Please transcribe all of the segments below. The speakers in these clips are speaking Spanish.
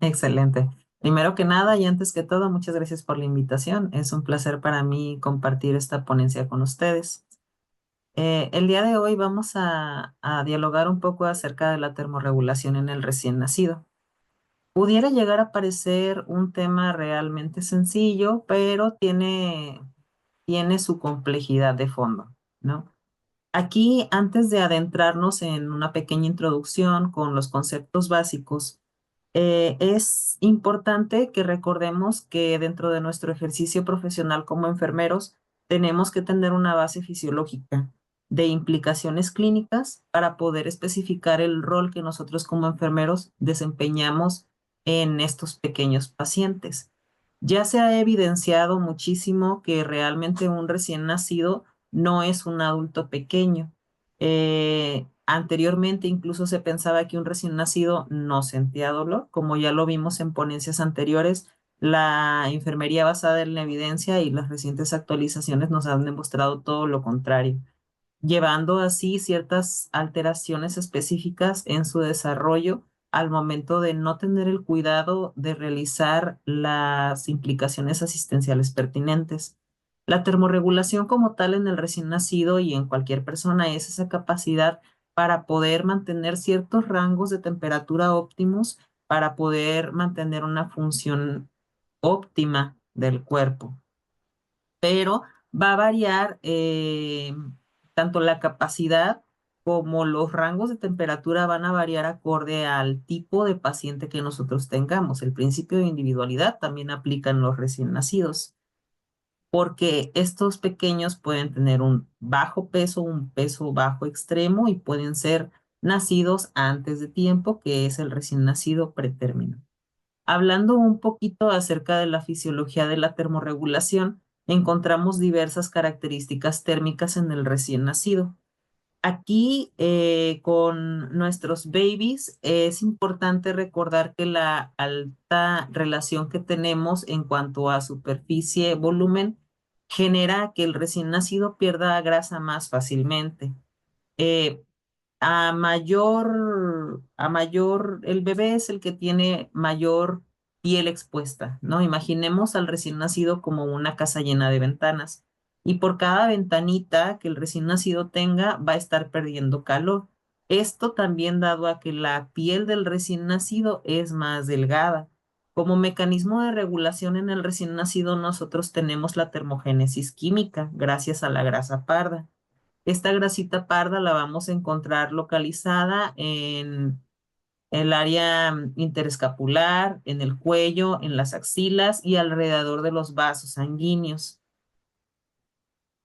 Excelente. Primero que nada y antes que todo, muchas gracias por la invitación. Es un placer para mí compartir esta ponencia con ustedes. El día de hoy vamos a dialogar un poco acerca de la termorregulación en el recién nacido. Pudiera llegar a parecer un tema realmente sencillo, pero tiene su complejidad de fondo, ¿no? Aquí, antes de adentrarnos en una pequeña introducción con los conceptos básicos, es importante que recordemos que dentro de nuestro ejercicio profesional como enfermeros tenemos que tener una base fisiológica de implicaciones clínicas para poder especificar el rol que nosotros como enfermeros desempeñamos en estos pequeños pacientes. Ya se ha evidenciado muchísimo que realmente un recién nacido no es un adulto pequeño. Anteriormente incluso se pensaba que un recién nacido no sentía dolor, como ya lo vimos en ponencias anteriores. La enfermería basada en la evidencia y las recientes actualizaciones nos han demostrado todo lo contrario, llevando así ciertas alteraciones específicas en su desarrollo al momento de no tener el cuidado de realizar las implicaciones asistenciales pertinentes. La termorregulación como tal en el recién nacido y en cualquier persona es esa capacidad para poder mantener ciertos rangos de temperatura óptimos, para poder mantener una función óptima del cuerpo, pero va a variar tanto la capacidad como los rangos de temperatura van a variar acorde al tipo de paciente que nosotros tengamos. El principio de individualidad también aplica en los recién nacidos, porque estos pequeños pueden tener un peso bajo extremo y pueden ser nacidos antes de tiempo, que es el recién nacido pretérmino. Hablando un poquito acerca de la fisiología de la termorregulación, encontramos diversas características térmicas en el recién nacido. Aquí, con nuestros babies, es importante recordar que la alta relación que tenemos en cuanto a superficie, volumen, genera que el recién nacido pierda grasa más fácilmente. Eh, el bebé es el que tiene mayor piel expuesta, ¿no? Imaginemos al recién nacido como una casa llena de ventanas y por cada ventanita que el recién nacido tenga va a estar perdiendo calor. Esto también dado a que la piel del recién nacido es más delgada. Como mecanismo de regulación en el recién nacido nosotros tenemos la termogénesis química gracias a la grasa parda. Esta grasita parda la vamos a encontrar localizada en el área interescapular, en el cuello, en las axilas y alrededor de los vasos sanguíneos.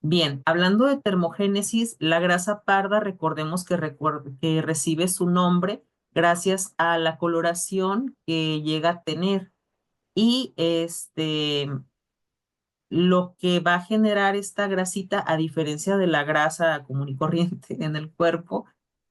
Bien, hablando de termogénesis, la grasa parda, recordemos que recibe su nombre gracias a la coloración que llega a tener. Y lo que va a generar esta grasita, a diferencia de la grasa común y corriente en el cuerpo,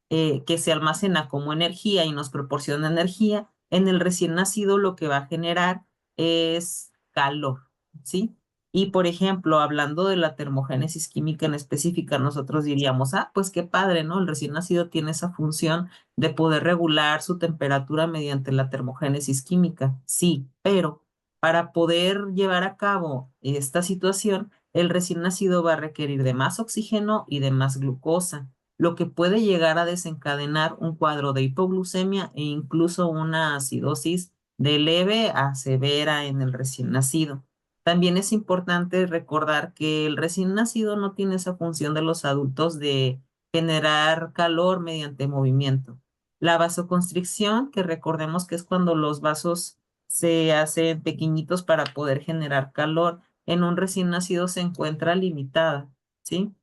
que se almacena como energía y nos proporciona energía, en el recién nacido lo que va a generar es calor, ¿sí? Y por ejemplo, hablando de la termogénesis química en específica, nosotros diríamos, ah, pues qué padre, ¿no? El recién nacido tiene esa función de poder regular su temperatura mediante la termogénesis química. Sí, pero para poder llevar a cabo esta situación, el recién nacido va a requerir de más oxígeno y de más glucosa, lo que puede llegar a desencadenar un cuadro de hipoglucemia e incluso una acidosis de leve a severa en el recién nacido. También es importante recordar que el recién nacido no tiene esa función de los adultos de generar calor mediante movimiento. La vasoconstricción, que recordemos que es cuando los vasos se hacen pequeñitos para poder generar calor, en un recién nacido se encuentra limitada, ¿sí?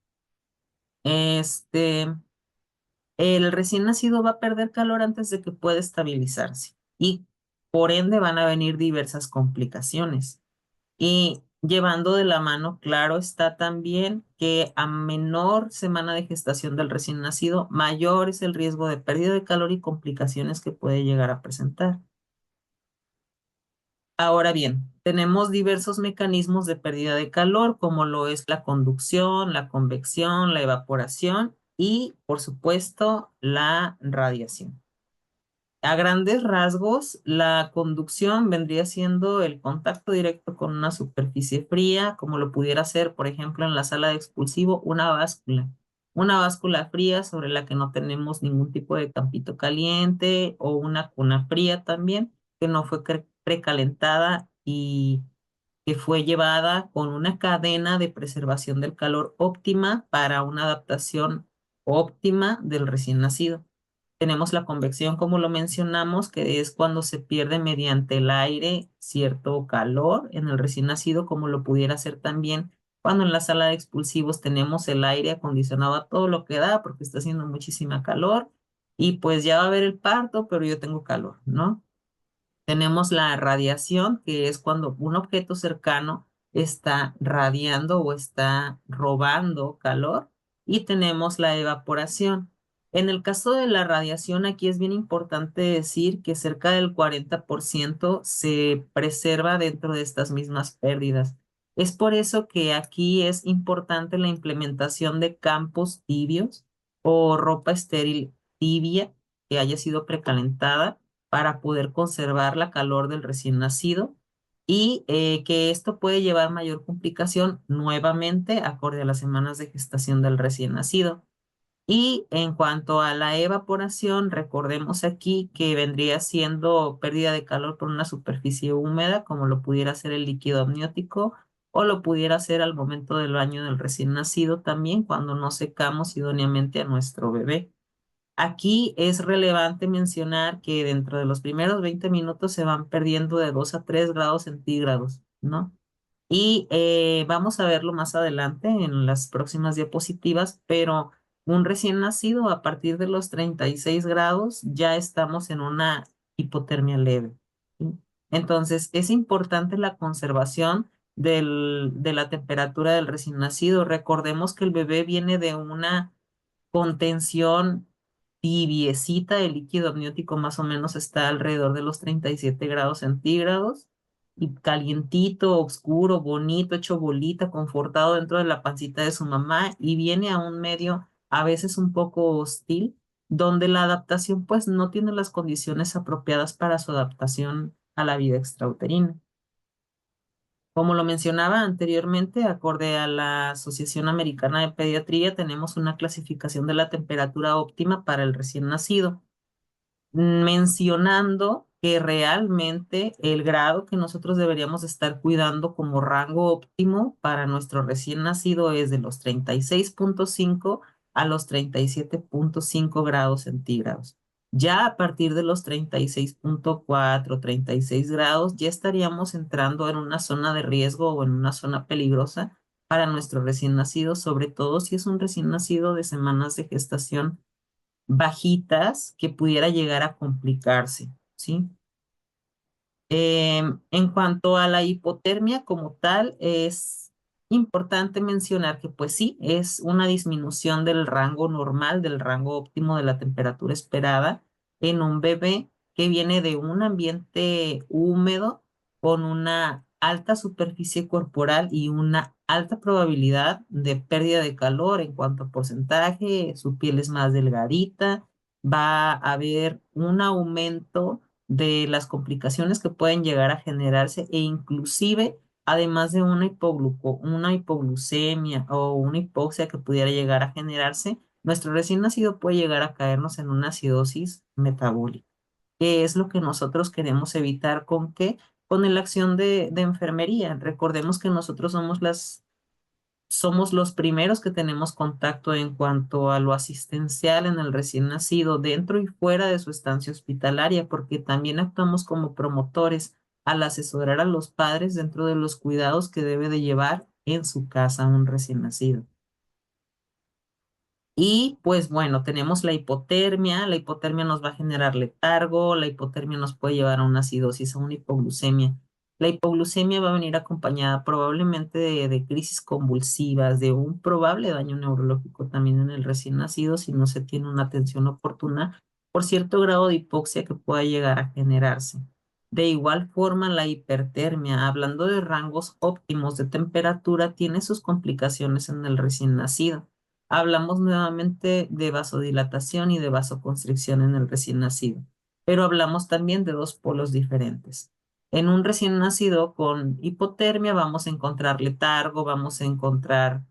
Este, el recién nacido va a perder calor antes de que pueda estabilizarse y por ende van a venir diversas complicaciones. Y llevando de la mano, claro está también que a menor semana de gestación del recién nacido, mayor es el riesgo de pérdida de calor y complicaciones que puede llegar a presentar. Ahora bien, tenemos diversos mecanismos de pérdida de calor, como lo es la conducción, la convección, la evaporación y, por supuesto, la radiación. A grandes rasgos, la conducción vendría siendo el contacto directo con una superficie fría, como lo pudiera ser, por ejemplo, en la sala de expulsivo, una báscula. Una báscula fría sobre la que no tenemos ningún tipo de campito caliente o una cuna fría también, que no fue precalentada y que fue llevada con una cadena de preservación del calor óptima para una adaptación óptima del recién nacido. Tenemos la convección, como lo mencionamos, que es cuando se pierde mediante el aire cierto calor en el recién nacido, como lo pudiera ser también cuando en la sala de expulsivos tenemos el aire acondicionado a todo lo que da porque está haciendo muchísima calor y pues ya va a haber el parto, pero yo tengo calor, ¿no? Tenemos la radiación, que es cuando un objeto cercano está radiando o está robando calor. Y tenemos la evaporación. En el caso de la radiación, aquí es bien importante decir que cerca del 40% se preserva dentro de estas mismas pérdidas. Es por eso que aquí es importante la implementación de campos tibios o ropa estéril tibia que haya sido precalentada para poder conservar la calor del recién nacido y que esto puede llevar mayor complicación nuevamente acorde a las semanas de gestación del recién nacido. Y en cuanto a la evaporación, recordemos aquí que vendría siendo pérdida de calor por una superficie húmeda, como lo pudiera ser el líquido amniótico, o lo pudiera ser al momento del baño del recién nacido también, cuando no secamos idóneamente a nuestro bebé. Aquí es relevante mencionar que dentro de los primeros 20 minutos se van perdiendo de 2 a 3 grados centígrados, ¿no? Y vamos a verlo más adelante en las próximas diapositivas, pero un recién nacido a partir de los 36 grados ya estamos en una hipotermia leve, ¿sí? Entonces, es importante la conservación de la temperatura del recién nacido. Recordemos que el bebé viene de una contención tibiecita, el líquido amniótico más o menos está alrededor de los 37 grados centígrados y calientito, oscuro, bonito, hecho bolita, confortado dentro de la pancita de su mamá y viene a un medio a veces un poco hostil, donde la adaptación pues no tiene las condiciones apropiadas para su adaptación a la vida extrauterina. Como lo mencionaba anteriormente, acorde a la Asociación Americana de Pediatría, tenemos una clasificación de la temperatura óptima para el recién nacido, mencionando que realmente el grado que nosotros deberíamos estar cuidando como rango óptimo para nuestro recién nacido es de los 36,5 a los 37,5 grados centígrados. Ya a partir de los 36,4, 36 grados, ya estaríamos entrando en una zona de riesgo o en una zona peligrosa para nuestro recién nacido, sobre todo si es un recién nacido de semanas de gestación bajitas que pudiera llegar a complicarse, ¿sí? En cuanto a la hipotermia como tal, es importante mencionar que pues sí, es una disminución del rango normal, del rango óptimo de la temperatura esperada en un bebé que viene de un ambiente húmedo con una alta superficie corporal y una alta probabilidad de pérdida de calor en cuanto a porcentaje, su piel es más delgadita, va a haber un aumento de las complicaciones que pueden llegar a generarse e inclusive, además de una hipoglucemia o una hipoxia que pudiera llegar a generarse, nuestro recién nacido puede llegar a caernos en una acidosis metabólica, que es lo que nosotros queremos evitar con qué, con la acción de enfermería. Recordemos que nosotros somos los primeros que tenemos contacto en cuanto a lo asistencial en el recién nacido, dentro y fuera de su estancia hospitalaria, porque también actuamos como promotores al asesorar a los padres dentro de los cuidados que debe de llevar en su casa un recién nacido. Y pues bueno, tenemos la hipotermia nos va a generar letargo, la hipotermia nos puede llevar a una acidosis, a una hipoglucemia. La hipoglucemia va a venir acompañada probablemente de crisis convulsivas, de un probable daño neurológico también en el recién nacido si no se tiene una atención oportuna por cierto grado de hipoxia que pueda llegar a generarse. De igual forma, la hipertermia, hablando de rangos óptimos de temperatura, tiene sus complicaciones en el recién nacido. Hablamos nuevamente de vasodilatación y de vasoconstricción en el recién nacido. pero hablamos también de dos polos diferentes. En un recién nacido con hipotermia vamos a encontrar letargo, vamos a encontrar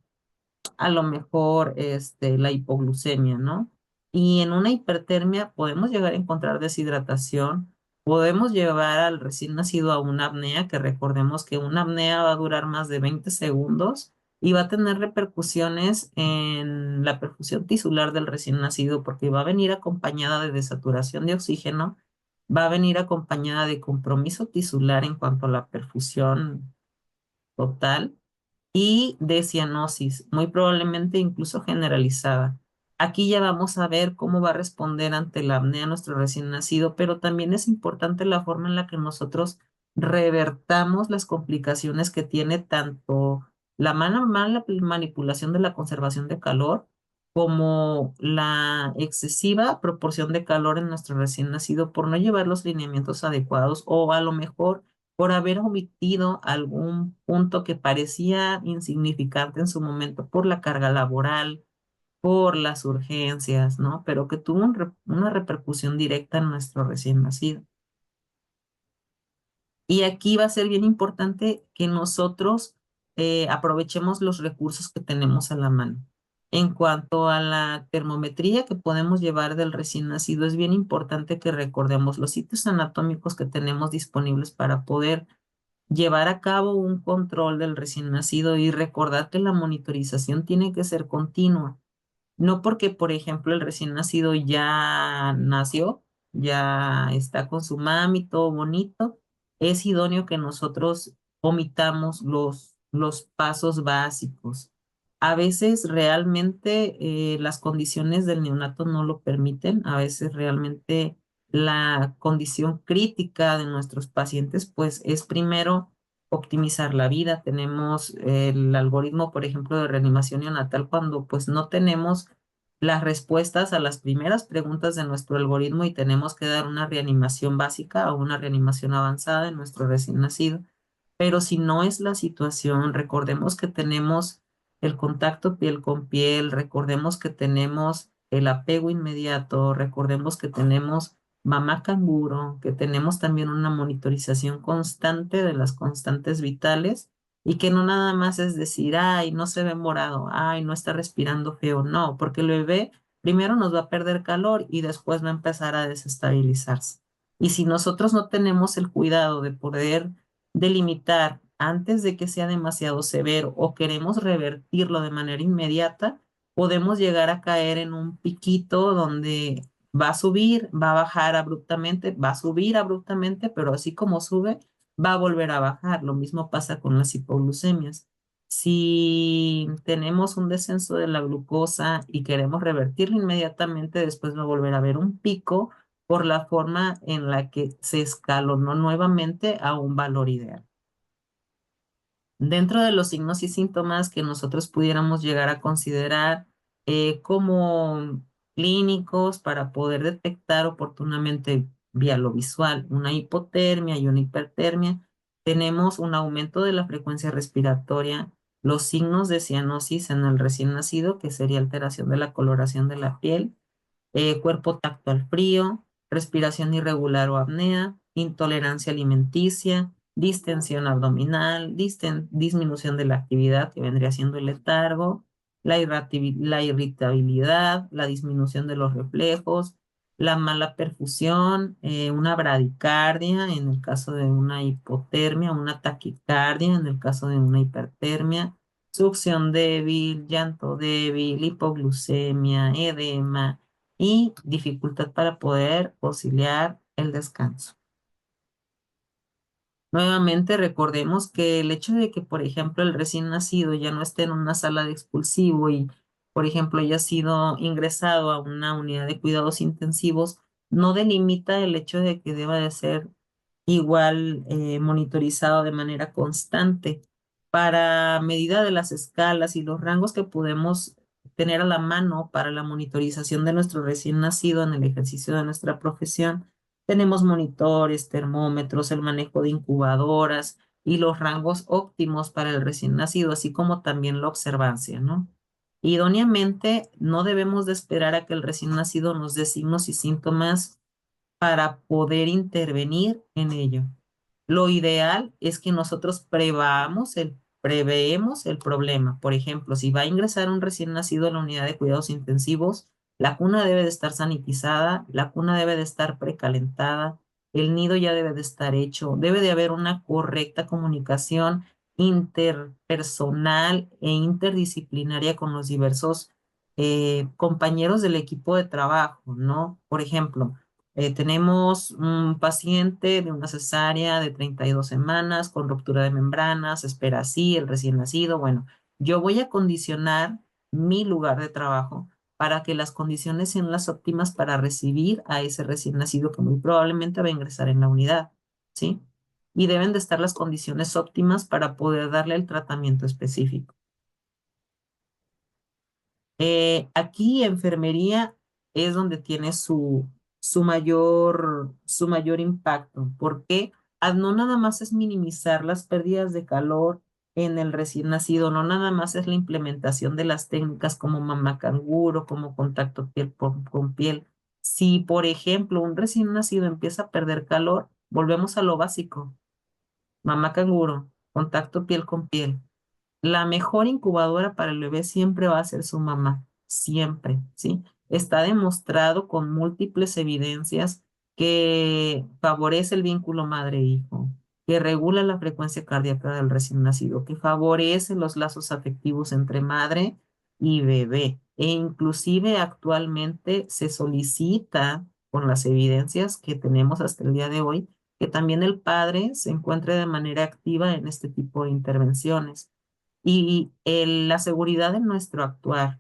a lo mejor la hipoglucemia, ¿no? Y en una hipertermia podemos llegar a encontrar deshidratación, podemos llevar al recién nacido a una apnea, que recordemos que una apnea va a durar más de 20 segundos y va a tener repercusiones en la perfusión tisular del recién nacido porque va a venir acompañada de desaturación de oxígeno, va a venir acompañada de compromiso tisular en cuanto a la perfusión total y de cianosis, muy probablemente incluso generalizada. Aquí ya vamos a ver cómo va a responder ante la apnea nuestro recién nacido, pero también es importante la forma en la que nosotros revertamos las complicaciones que tiene tanto la mala manipulación de la conservación de calor como la excesiva proporción de calor en nuestro recién nacido por no llevar los lineamientos adecuados o a lo mejor por haber omitido algún punto que parecía insignificante en su momento por la carga laboral, por las urgencias, ¿no? Pero que tuvo una repercusión directa en nuestro recién nacido. Y aquí va a ser bien importante que nosotros aprovechemos los recursos que tenemos a la mano. En cuanto a la termometría que podemos llevar del recién nacido, es bien importante que recordemos los sitios anatómicos que tenemos disponibles para poder llevar a cabo un control del recién nacido y recordar que la monitorización tiene que ser continua. No porque, por ejemplo, el recién nacido ya nació, ya está con su mami, todo bonito, es idóneo que nosotros omitamos los pasos básicos. A veces realmente las condiciones del neonato no lo permiten, a veces realmente la condición crítica de nuestros pacientes, pues es primero optimizar la vida. Tenemos el algoritmo, por ejemplo, de reanimación neonatal cuando pues no tenemos las respuestas a las primeras preguntas de nuestro algoritmo y tenemos que dar una reanimación básica o una reanimación avanzada en nuestro recién nacido. Pero si no es la situación, recordemos que tenemos el contacto piel con piel, recordemos que tenemos el apego inmediato, recordemos que tenemos mamá canguro, que tenemos también una monitorización constante de las constantes vitales y que no nada más es decir, ay, no se ve morado, ay, no está respirando feo, no, porque el bebé primero nos va a perder calor y después va a empezar a desestabilizarse. Y si nosotros no tenemos el cuidado de poder delimitar antes de que sea demasiado severo o queremos revertirlo de manera inmediata, podemos llegar a caer en un piquito donde va a subir, va a bajar abruptamente, va a subir abruptamente, pero así como sube, va a volver a bajar. Lo mismo pasa con las hipoglucemias. Si tenemos un descenso de la glucosa y queremos revertirlo inmediatamente, después va a volver a haber un pico por la forma en la que se escalonó nuevamente a un valor ideal. Dentro de los signos y síntomas que nosotros pudiéramos llegar a considerar como clínicos para poder detectar oportunamente vía lo visual una hipotermia y una hipertermia, tenemos un aumento de la frecuencia respiratoria, los signos de cianosis en el recién nacido, que sería alteración de la coloración de la piel, cuerpo tacto al frío, respiración irregular o apnea, intolerancia alimenticia, distensión abdominal, disminución de la actividad que vendría siendo el letargo, la irritabilidad, la disminución de los reflejos, la mala perfusión, una bradicardia en el caso de una hipotermia, una taquicardia en el caso de una hipertermia, succión débil, llanto débil, hipoglucemia, edema y dificultad para poder conciliar el descanso. Nuevamente recordemos que el hecho de que, por ejemplo, el recién nacido ya no esté en una sala de expulsivo y, por ejemplo, haya sido ingresado a una unidad de cuidados intensivos, no delimita el hecho de que deba de ser igual monitorizado de manera constante. Para medida de las escalas y los rangos que podemos tener a la mano para la monitorización de nuestro recién nacido en el ejercicio de nuestra profesión, tenemos monitores, termómetros, el manejo de incubadoras y los rangos óptimos para el recién nacido, así como también la observancia, ¿no? Idóneamente, no debemos de esperar a que el recién nacido nos dé signos y síntomas para poder intervenir en ello. Lo ideal es que nosotros preveemos el problema. Por ejemplo, si va a ingresar un recién nacido a la unidad de cuidados intensivos, la cuna debe de estar sanitizada, la cuna debe de estar precalentada, el nido ya debe de estar hecho, debe de haber una correcta comunicación interpersonal e interdisciplinaria con los diversos compañeros del equipo de trabajo, ¿no? Por ejemplo, tenemos un paciente de una cesárea de 32 semanas con ruptura de membranas, espera así, el recién nacido. Bueno, yo voy a condicionar mi lugar de trabajo para que las condiciones sean las óptimas para recibir a ese recién nacido que muy probablemente va a ingresar en la unidad, ¿sí? Y deben de estar las condiciones óptimas para poder darle el tratamiento específico. Aquí enfermería es donde tiene su mayor impacto, porque no nada más es minimizar las pérdidas de calor en el recién nacido, no nada más es la implementación de las técnicas como mamá canguro, como contacto piel con piel. Si, por ejemplo, un recién nacido empieza a perder calor, volvemos a lo básico, mamá canguro, contacto piel con piel. La mejor incubadora para el bebé siempre va a ser su mamá, siempre, ¿sí? Está demostrado con múltiples evidencias que favorece el vínculo madre-hijo, que regula la frecuencia cardíaca del recién nacido, que favorece los lazos afectivos entre madre y bebé. E inclusive actualmente se solicita, con las evidencias que tenemos hasta el día de hoy, que también el padre se encuentre de manera activa en este tipo de intervenciones y la seguridad en nuestro actuar,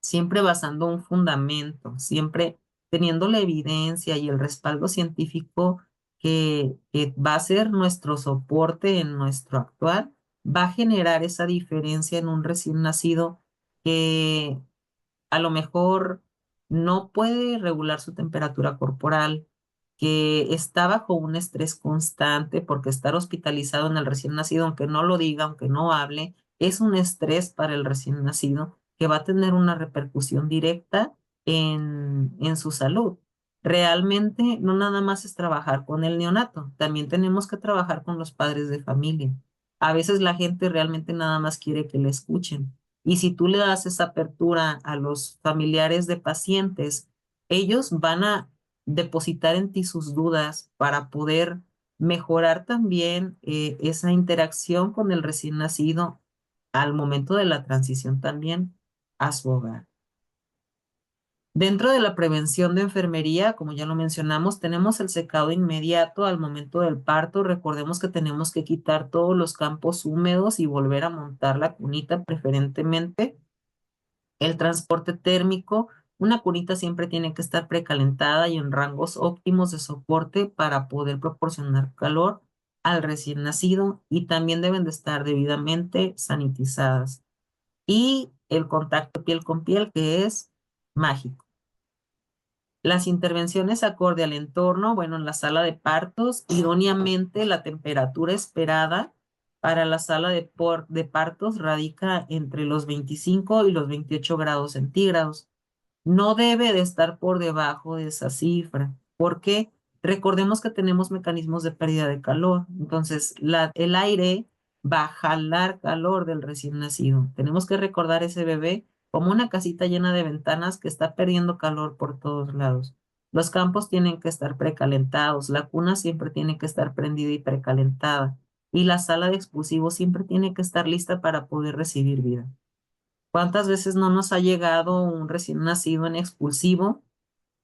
siempre basando un fundamento, siempre teniendo la evidencia y el respaldo científico que va a ser nuestro soporte en nuestro actuar, va a generar esa diferencia en un recién nacido que a lo mejor no puede regular su temperatura corporal, que está bajo un estrés constante, porque estar hospitalizado en el recién nacido, aunque no lo diga, aunque no hable, es un estrés para el recién nacido que va a tener una repercusión directa en su salud. Realmente no nada más es trabajar con el neonato, también tenemos que trabajar con los padres de familia. A veces la gente realmente nada más quiere que le escuchen. Y si tú le das esa apertura a los familiares de pacientes, ellos van a depositar en ti sus dudas para poder mejorar también esa interacción con el recién nacido al momento de la transición también a su hogar. Dentro de la prevención de enfermería, como ya lo mencionamos, tenemos el secado inmediato al momento del parto. Recordemos que tenemos que quitar todos los campos húmedos y volver a montar la cunita preferentemente. El transporte térmico, una cunita siempre tiene que estar precalentada y en rangos óptimos de soporte para poder proporcionar calor al recién nacido y también deben de estar debidamente sanitizadas. Y el contacto piel con piel, que es mágico. Las intervenciones acorde al entorno, bueno, en la sala de partos, idóneamente la temperatura esperada para la sala de partos radica entre los 25 y los 28 grados centígrados. No debe de estar por debajo de esa cifra. ¿Por qué? Recordemos que tenemos mecanismos de pérdida de calor. Entonces, el aire va a jalar calor del recién nacido. Tenemos que recordar ese bebé como una casita llena de ventanas que está perdiendo calor por todos lados. Los campos tienen que estar precalentados, la cuna siempre tiene que estar prendida y precalentada, y la sala de expulsivos siempre tiene que estar lista para poder recibir vida. ¿Cuántas veces no nos ha llegado un recién nacido en expulsivo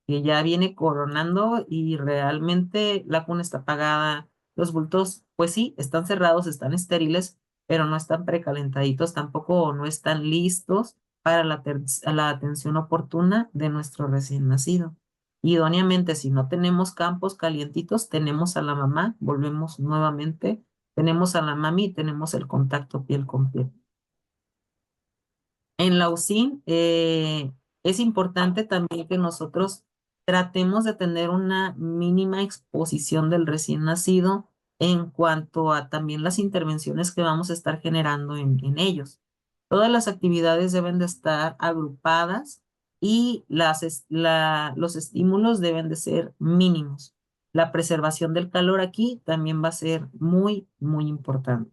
que ya viene coronando y realmente la cuna está apagada? Los bultos, pues sí, están cerrados, están estériles, pero no están precalentaditos tampoco o no están listos para la atención oportuna de nuestro recién nacido. Idóneamente, si no tenemos campos calientitos, tenemos a la mamá, volvemos nuevamente, tenemos a la mami y tenemos el contacto piel con piel. En la UCIN es importante también que nosotros tratemos de tener una mínima exposición del recién nacido en cuanto a también las intervenciones que vamos a estar generando en ellos. Todas las actividades deben de estar agrupadas y los estímulos deben de ser mínimos. La preservación del calor aquí también va a ser muy, muy importante.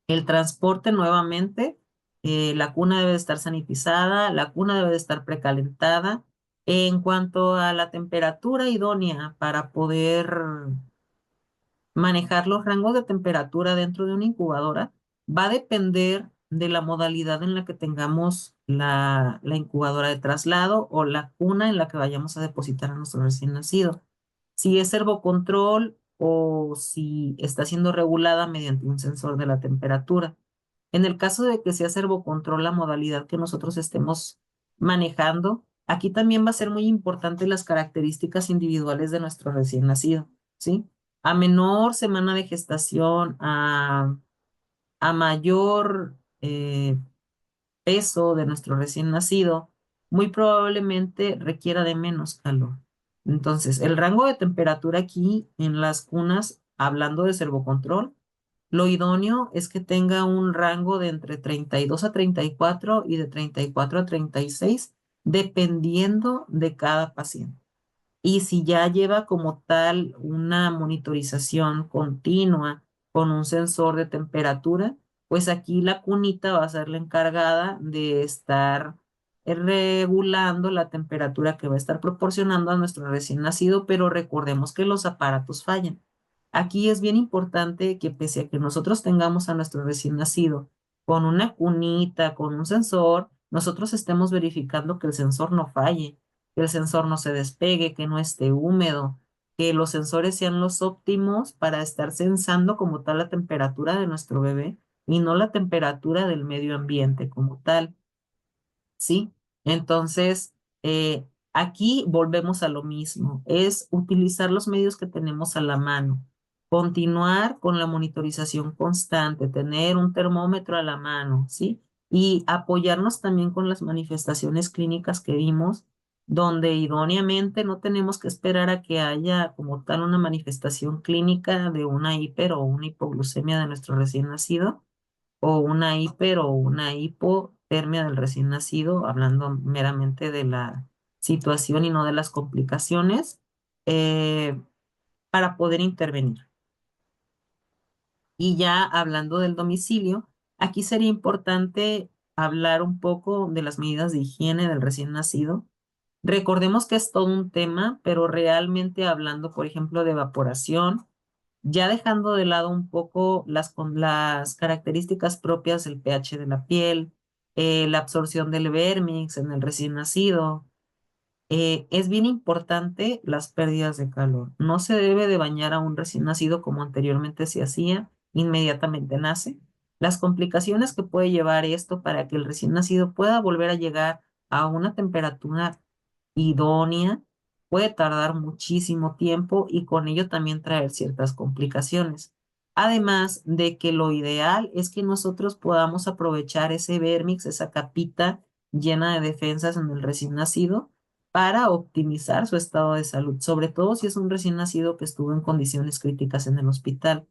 El transporte nuevamente, la cuna debe de estar sanitizada, la cuna debe de estar precalentada. En cuanto a la temperatura idónea para poder manejar los rangos de temperatura dentro de una incubadora, va a depender de la modalidad en la que tengamos la incubadora de traslado o la cuna en la que vayamos a depositar a nuestro recién nacido. Si es servocontrol o si está siendo regulada mediante un sensor de la temperatura. En el caso de que sea servocontrol la modalidad que nosotros estemos manejando, aquí también va a ser muy importante las características individuales de nuestro recién nacido, ¿sí? A menor semana de gestación, a mayor peso de nuestro recién nacido, muy probablemente requiera de menos calor. Entonces, el rango de temperatura aquí en las cunas, hablando de servocontrol, lo idóneo es que tenga un rango de entre 32 a 34 y de 34 a 36, dependiendo de cada paciente. Y si ya lleva como tal una monitorización continua con un sensor de temperatura, pues aquí la cunita va a ser la encargada de estar regulando la temperatura que va a estar proporcionando a nuestro recién nacido, pero recordemos que los aparatos fallan. Aquí es bien importante que pese a que nosotros tengamos a nuestro recién nacido con una cunita, con un sensor, nosotros estemos verificando que el sensor no falle, que el sensor no se despegue, que no esté húmedo, que los sensores sean los óptimos para estar sensando como tal la temperatura de nuestro bebé y no la temperatura del medio ambiente como tal. ¿Sí? Entonces, aquí volvemos a lo mismo, es utilizar los medios que tenemos a la mano, continuar con la monitorización constante, tener un termómetro a la mano, ¿sí? Y apoyarnos también con las manifestaciones clínicas que vimos, donde idóneamente no tenemos que esperar a que haya como tal una manifestación clínica de una hiper o una hipoglucemia de nuestro recién nacido o una hiper o una hipotermia del recién nacido, hablando meramente de la situación y no de las complicaciones, eh, para poder intervenir. Y ya hablando del domicilio, aquí sería importante hablar un poco de las medidas de higiene del recién nacido. Recordemos que es todo un tema, pero realmente hablando, por ejemplo, de evaporación, ya dejando de lado un poco con las características propias del pH de la piel, la absorción del vermix en el recién nacido, es bien importante las pérdidas de calor. No se debe de bañar a un recién nacido como anteriormente se hacía, inmediatamente nace. Las complicaciones que puede llevar esto para que el recién nacido pueda volver a llegar a una temperatura idónea puede tardar muchísimo tiempo y con ello también traer ciertas complicaciones. Además de que lo ideal es que nosotros podamos aprovechar ese vermix, esa capita llena de defensas en el recién nacido para optimizar su estado de salud, sobre todo si es un recién nacido que estuvo en condiciones críticas en el hospital.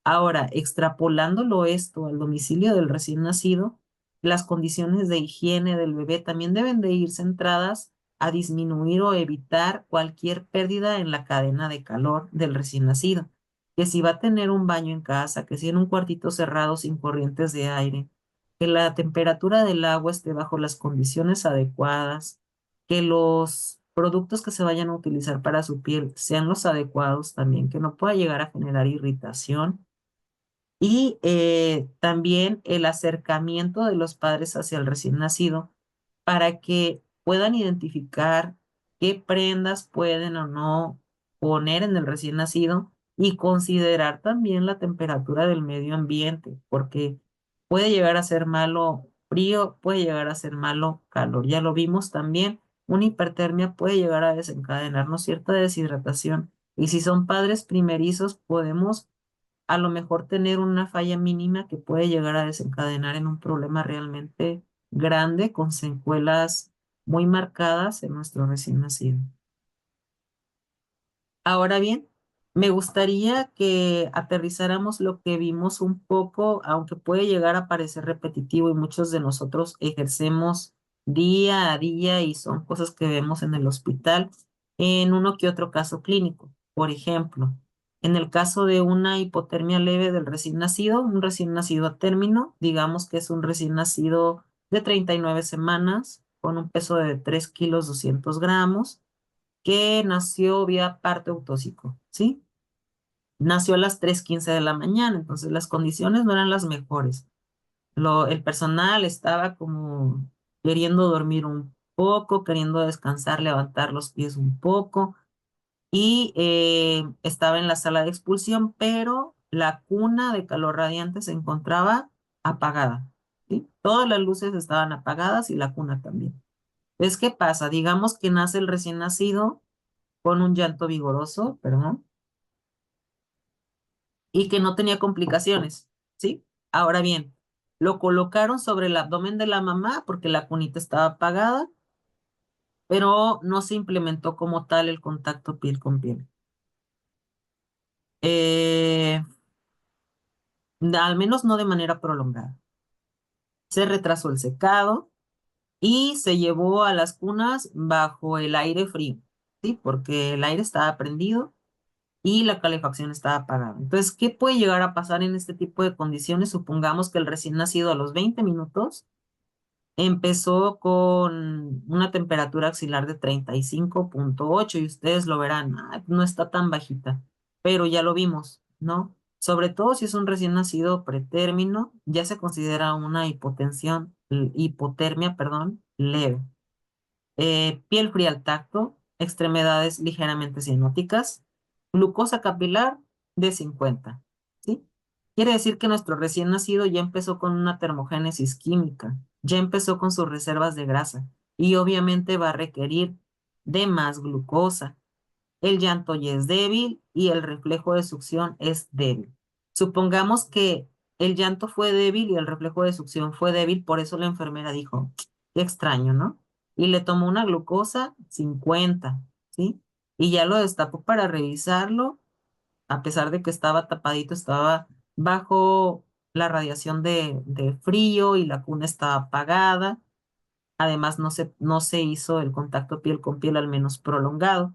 Ahora, extrapolándolo esto al domicilio del recién nacido, las condiciones de higiene del bebé también deben de ir centradas a disminuir o evitar cualquier pérdida en la cadena de calor del recién nacido. Que si va a tener un baño en casa, que si en un cuartito cerrado sin corrientes de aire, que la temperatura del agua esté bajo las condiciones adecuadas, que los productos que se vayan a utilizar para su piel sean los adecuados también, que no pueda llegar a generar irritación y también el acercamiento de los padres hacia el recién nacido para que puedan identificar qué prendas pueden o no poner en el recién nacido y considerar también la temperatura del medio ambiente, porque puede llegar a ser malo frío, puede llegar a ser malo calor. Ya lo vimos también, una hipertermia puede llegar a desencadenarnos cierta deshidratación. Y si son padres primerizos, podemos a lo mejor tener una falla mínima que puede llegar a desencadenar en un problema realmente grande con secuelas muy marcadas en nuestro recién nacido. Ahora bien, me gustaría que aterrizáramos lo que vimos un poco, aunque puede llegar a parecer repetitivo y muchos de nosotros ejercemos día a día y son cosas que vemos en el hospital en uno que otro caso clínico. Por ejemplo, en el caso de una hipotermia leve del recién nacido, un recién nacido a término, digamos que es un recién nacido de 39 semanas con un peso de 3 kilos 200 gramos que nació vía parto autóxico, ¿sí? Nació a las 3:15 de la mañana, entonces las condiciones no eran las mejores. El personal estaba como queriendo dormir un poco, queriendo descansar, levantar los pies un poco y estaba en la sala de expulsión, pero la cuna de calor radiante se encontraba apagada, ¿sí? Todas las luces estaban apagadas y la cuna también. Entonces, ¿qué pasa? Digamos que nace el recién nacido con un llanto vigoroso, perdón, y que no tenía complicaciones, ¿sí? Ahora bien, lo colocaron sobre el abdomen de la mamá porque la cunita estaba apagada, pero no se implementó como tal el contacto piel con piel. Eh, Al menos no de manera prolongada. Se retrasó el secado y se llevó a las cunas bajo el aire frío, ¿sí? Porque el aire estaba prendido y la calefacción estaba apagada. Entonces, ¿qué puede llegar a pasar en este tipo de condiciones? Supongamos que el recién nacido a los 20 minutos empezó con una temperatura axilar de 35,8 y ustedes lo verán, no está tan bajita, pero ya lo vimos, ¿no? Sobre todo si es un recién nacido pretérmino, ya se considera una hipotermia, perdón, leve. Piel fría al tacto, extremidades ligeramente cianóticas, glucosa capilar de 50, ¿sí? Quiere decir que nuestro recién nacido ya empezó con una termogénesis química, ya empezó con sus reservas de grasa y obviamente va a requerir de más glucosa. El llanto ya es débil y el reflejo de succión es débil. Supongamos que el llanto fue débil y el reflejo de succión fue débil, por eso la enfermera dijo, qué extraño, ¿no? Y le tomó una glucosa 50, ¿sí? Y ya lo destapó para revisarlo, a pesar de que estaba tapadito, estaba bajo la radiación de frío y la cuna estaba apagada. Además, no se hizo el contacto piel con piel al menos prolongado.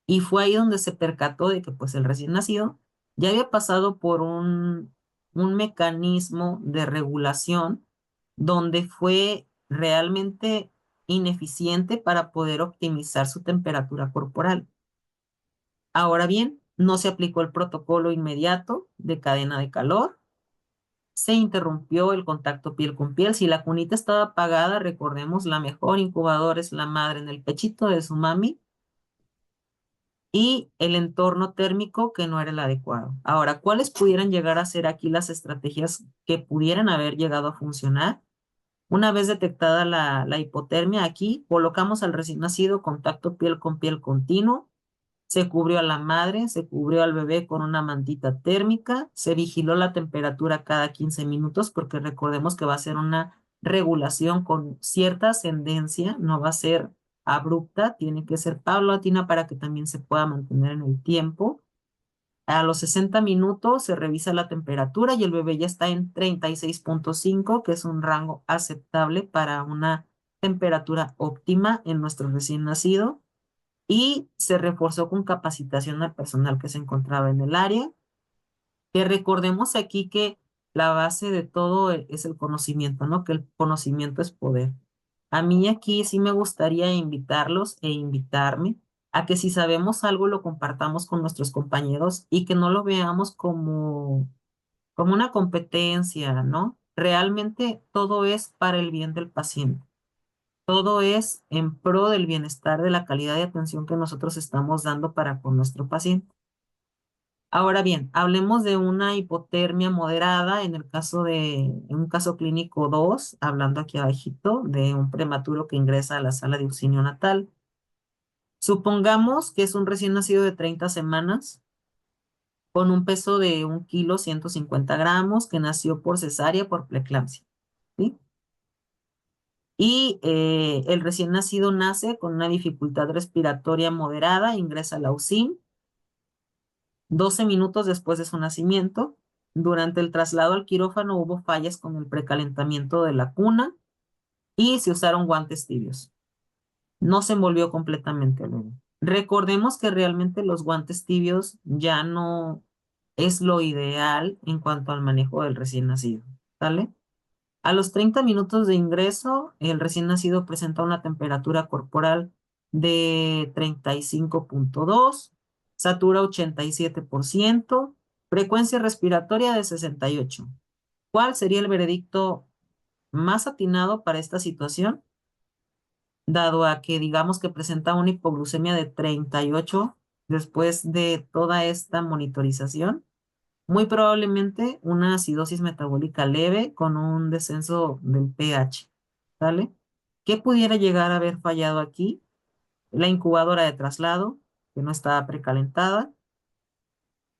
Y fue ahí donde se percató de que pues el recién nacido ya había pasado por un mecanismo de regulación donde fue realmente ineficiente para poder optimizar su temperatura corporal. Ahora bien, no se aplicó el protocolo inmediato de cadena de calor, se interrumpió el contacto piel con piel. Si la cunita estaba apagada, recordemos, la mejor incubadora es la madre en el pechito de su mami y el entorno térmico que no era el adecuado. Ahora, ¿cuáles pudieran llegar a ser aquí las estrategias que pudieran haber llegado a funcionar? Una vez detectada la hipotermia, aquí colocamos al recién nacido contacto piel con piel continuo, se cubrió a la madre, se cubrió al bebé con una mantita térmica, se vigiló la temperatura cada 15 minutos porque recordemos que va a ser una regulación con cierta ascendencia, no va a ser abrupta, tiene que ser paulatina para que también se pueda mantener en el tiempo. A los 60 minutos se revisa la temperatura y el bebé ya está en 36,5, que es un rango aceptable para una temperatura óptima en nuestro recién nacido y se reforzó con capacitación al personal que se encontraba en el área. Que recordemos aquí que la base de todo es el conocimiento, ¿no? Que el conocimiento es poder. A mí aquí sí me gustaría invitarlos e invitarme a que si sabemos algo lo compartamos con nuestros compañeros y que no lo veamos como una competencia, ¿no? Realmente todo es para el bien del paciente. Todo es en pro del bienestar de la calidad de atención que nosotros estamos dando para con nuestro paciente. Ahora bien, hablemos de una hipotermia moderada en el caso en un caso clínico 2, hablando aquí abajito de un prematuro que ingresa a la sala de auxilio natal. Supongamos que es un recién nacido de 30 semanas con un peso de 1,150 gramos que nació por cesárea por preeclampsia, ¿sí? Y el recién nacido nace con una dificultad respiratoria moderada, ingresa a la UCIM 12 minutos después de su nacimiento. Durante el traslado al quirófano hubo fallas con el precalentamiento de la cuna. y se usaron guantes tibios. No se envolvió completamente al bebé. Recordemos que realmente los guantes tibios ya no es lo ideal en cuanto al manejo del recién nacido, ¿vale? A los 30 minutos de ingreso, el recién nacido presenta una temperatura corporal de 35,2, satura 87%, frecuencia respiratoria de 68. ¿Cuál sería el veredicto más atinado para esta situación? Dado a que digamos que presenta una hipoglucemia de 38 después de toda esta monitorización, muy probablemente una acidosis metabólica leve con un descenso del pH, ¿vale? ¿Qué pudiera llegar a haber fallado aquí? La incubadora de traslado, que no estaba precalentada,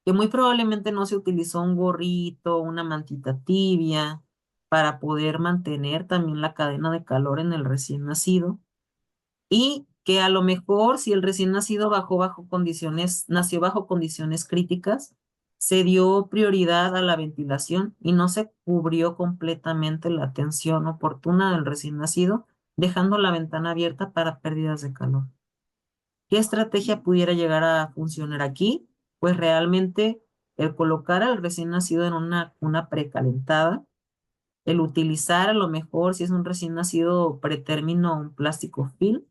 que muy probablemente no se utilizó un gorrito, una mantita tibia para poder mantener también la cadena de calor en el recién nacido y que a lo mejor si el recién nacido nació bajo condiciones críticas, se dio prioridad a la ventilación y no se cubrió completamente la atención oportuna del recién nacido, dejando la ventana abierta para pérdidas de calor. ¿Qué estrategia pudiera llegar a funcionar aquí? Pues realmente el colocar al recién nacido en una precalentada, el utilizar a lo mejor si es un recién nacido pretérmino un plástico film,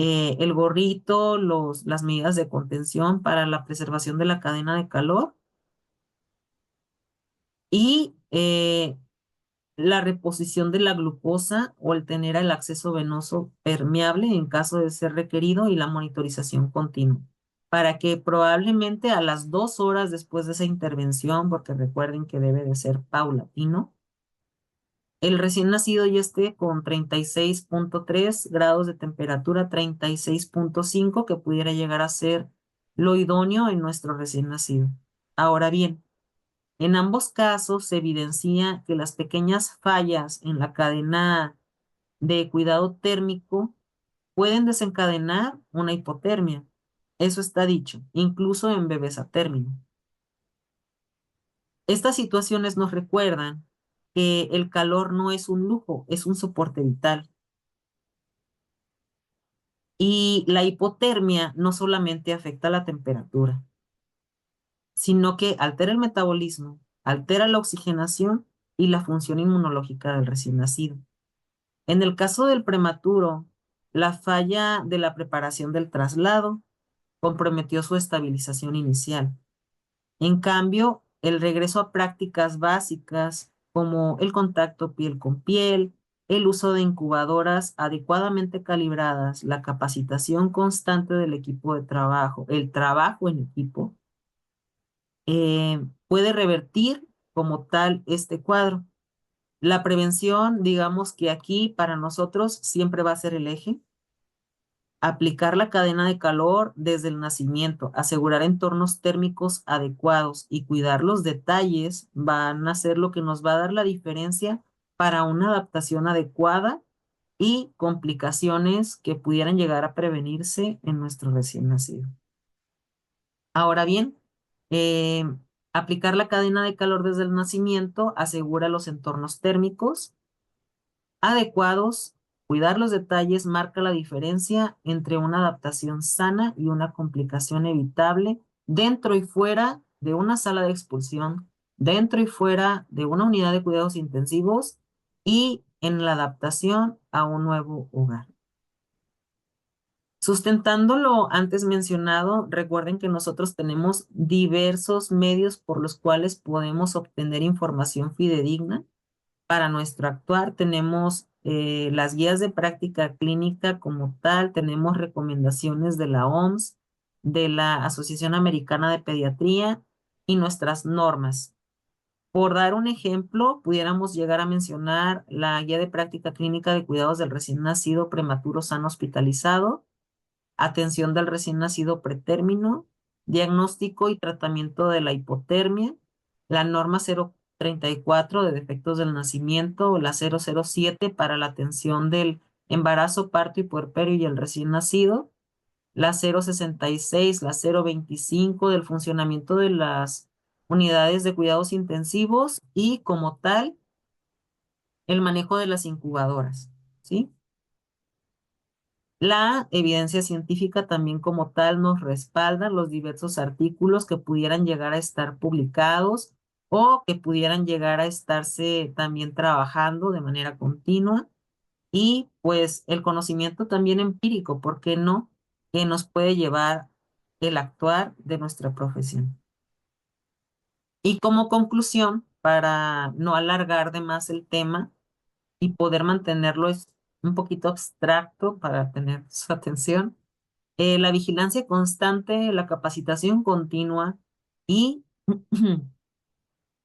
el gorrito, las medidas de contención para la preservación de la cadena de calor y la reposición de la glucosa o el tener el acceso venoso permeable en caso de ser requerido y la monitorización continua. Para que probablemente a las 2 horas después de esa intervención, porque recuerden que debe de ser paulatino, el recién nacido ya esté con 36,3 grados de temperatura, 36,5, que pudiera llegar a ser lo idóneo en nuestro recién nacido. Ahora bien, en ambos casos se evidencia que las pequeñas fallas en la cadena de cuidado térmico pueden desencadenar una hipotermia. Eso está dicho, incluso en bebés a término. Estas situaciones nos recuerdan que el calor no es un lujo, es un soporte vital. Y la hipotermia no solamente afecta la temperatura, sino que altera el metabolismo, altera la oxigenación y la función inmunológica del recién nacido. En el caso del prematuro, la falla de la preparación del traslado comprometió su estabilización inicial. En cambio, el regreso a prácticas básicas como el contacto piel con piel, el uso de incubadoras adecuadamente calibradas, la capacitación constante del equipo de trabajo, el trabajo en equipo, puede revertir como tal este cuadro. La prevención, digamos que aquí para nosotros siempre va a ser el eje. Aplicar la cadena de calor desde el nacimiento, asegurar entornos térmicos adecuados y cuidar los detalles van a ser lo que nos va a dar la diferencia para una adaptación adecuada y complicaciones que pudieran llegar a prevenirse en nuestro recién nacido. Ahora bien, eh, aplicar la cadena de calor desde el nacimiento asegura los entornos térmicos adecuados, cuidar los detalles marca la diferencia entre una adaptación sana y una complicación evitable dentro y fuera de una sala de expulsión, dentro y fuera de una unidad de cuidados intensivos y en la adaptación a un nuevo hogar. Sustentando lo antes mencionado, recuerden que nosotros tenemos diversos medios por los cuales podemos obtener información fidedigna para nuestro actuar. Tenemos las guías de práctica clínica como tal, tenemos recomendaciones de la OMS, de la Asociación Americana de Pediatría y nuestras normas. Por dar un ejemplo, pudiéramos llegar a mencionar la guía de práctica clínica de cuidados del recién nacido prematuro sano hospitalizado, atención del recién nacido pretérmino, diagnóstico y tratamiento de la hipotermia, la norma 034 de defectos del nacimiento o la 007 para la atención del embarazo, parto y puerperio y el recién nacido, la 066, la 025 del funcionamiento de las unidades de cuidados intensivos y como tal el manejo de las incubadoras. ¿sí? La evidencia científica también como tal nos respalda los diversos artículos que pudieran llegar a estar publicados o que pudieran llegar a estarse también trabajando de manera continua y pues el conocimiento también empírico, ¿por qué no? Que nos puede llevar el actuar de nuestra profesión. Y como conclusión, para no alargar de más el tema y poder mantenerlo un poquito abstracto para tener su atención, la vigilancia constante, la capacitación continua y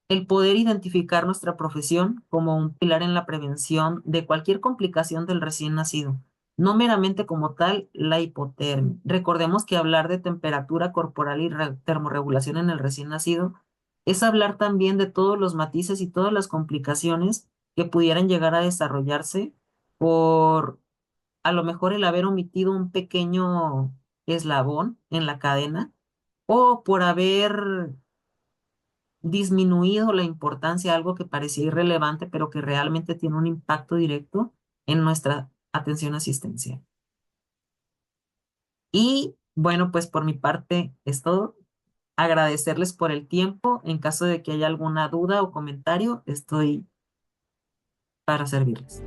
el poder identificar nuestra profesión como un pilar en la prevención de cualquier complicación del recién nacido, no meramente como tal la hipotermia. Recordemos que hablar de temperatura corporal y termorregulación en el recién nacido es hablar también de todos los matices y todas las complicaciones que pudieran llegar a desarrollarse por a lo mejor el haber omitido un pequeño eslabón en la cadena o por haber disminuido la importancia de algo que parecía irrelevante, pero que realmente tiene un impacto directo en nuestra atención asistencial. Y bueno, pues por mi parte es todo. Agradecerles por el tiempo. En caso de que haya alguna duda o comentario, estoy para servirles.